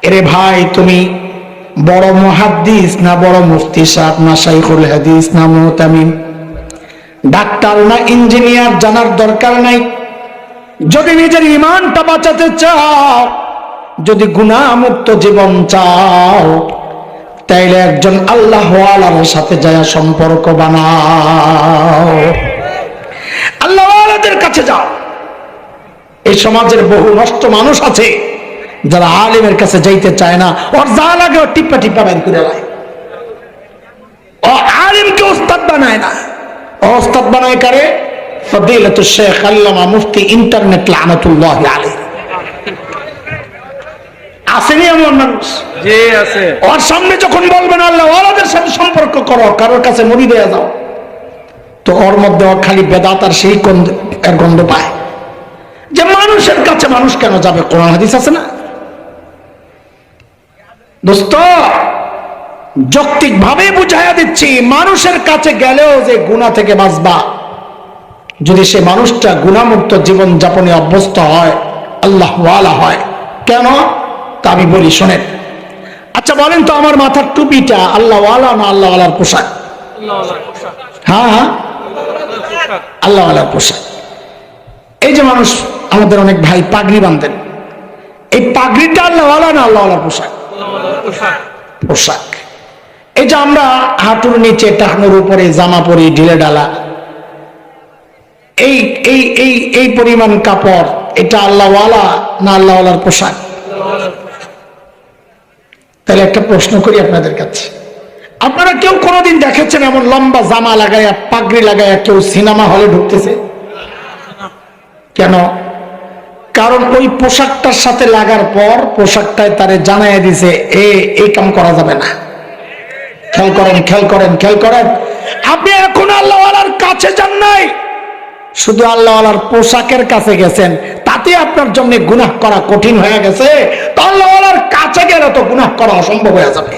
এরে ভাই তুমি বড় মুহাদ্দিস না বড় মুফতি সাহেব না শাইখুল হাদিস না মুতামিম, ডাক্তার না ইঞ্জিনিয়ার জানার দরকার নাই। যদি নিজের ঈমানটা বাঁচাতে চাও, যদি গুনাহমুক্ত জীবন চাও, তাইলে একজন আল্লাহওয়ালার সাথে যায় সম্পর্ক বানাও, আল্লাহওয়ালাদের কাছে যাও। এই সমাজের বহু নষ্ট মানুষ আছে যারা আলেমের কাছে যাইতে চায় না, ওর যা লাগে ওর টিপ্পা টিপ্পা বের করে দেয়। ও আলেমকে ওস্তাদ বানায় না, ওস্তাদ বানায় কারে? ফদিলাতুল শেখ আল্লামা মুফতি ইন্টারনেট লানাতুল্লাহি আলাইহি। আসেনি এমন মানুষ? জি আছে। ওর সামনে যখন বলবেন আল্লাহ ওয়ালাদের সাথে সম্পর্ক করো, কারোর কাছে মুড়ি দেয়া যাও, তো ওর মধ্যে খালি বেদাত আর সেই গন্ধ পায়। যে মানুষের কাছে মানুষ কেন যাবে? কোরআন হাদিস আছে না দোস্ত। যৌক্তিক ভাবে বুঝাইয়া দিচ্ছি, মানুষের কাছে গেলেও যে গুনাহ থেকে বাঁচবা, যদি সে মানুষটা গুনাহমুক্ত জীবন যাপনে অভ্যস্ত হয়, আল্লাহ ওয়ালা হয়। কেন তা আমি বলি, শোনেন। আচ্ছা বলেন তো, আমার মাথার টুপিটা আল্লাহ ওয়ালা না আল্লাহ ওয়ালার পোশাক? হ্যাঁ হ্যাঁ, আল্লাহ ওয়ালার পোশাক। এই যে মানুষ, আমাদের অনেক ভাই পাগড়ি বাঁধেন, এই পাগড়িটা আল্লাহ ওয়ালা না আল্লাহ ওয়ালার পোশাক? পোশাক। এই যে আমরা হাঁটুর নিচে টাকনোর উপরে জামা পরি ঢিলে ডালা, এই এই এই এই পরিমাণ কাপড়, এটা আল্লাহ ওয়ালা না আল্লাহ ওয়ালার পোশাক? তাহলে একটা প্রশ্ন করি আপনাদের কাছে, আপনারা কেউ কোনোদিন দেখেছেন এমন লম্বা জামা লাগাইয়া পাগড়ি লাগাইয়া কেউ সিনেমা হলে ঢুকতেছে? কেন? কারণ ওই পোশাকটার সাথে লাগার পর পোশাকটায় তারে জানাইয়া দিছে এই কাম করা যাবে না। খেয়াল করেন, খেয়াল করেন, খেয়াল করেন। আপনি এখন আল্লাহ ওয়ালার কাছে যান নাই, শুধু আল্লাহ ওয়ালার পোশাকের কাছে গেছেন, তাতে আপনার জন্য গুনাহ করা কঠিন হয়ে গেছে। তো আল্লাহ ওয়ালার কাছে গেলে তো গুনাহ করা অসম্ভব হয়ে যাবে।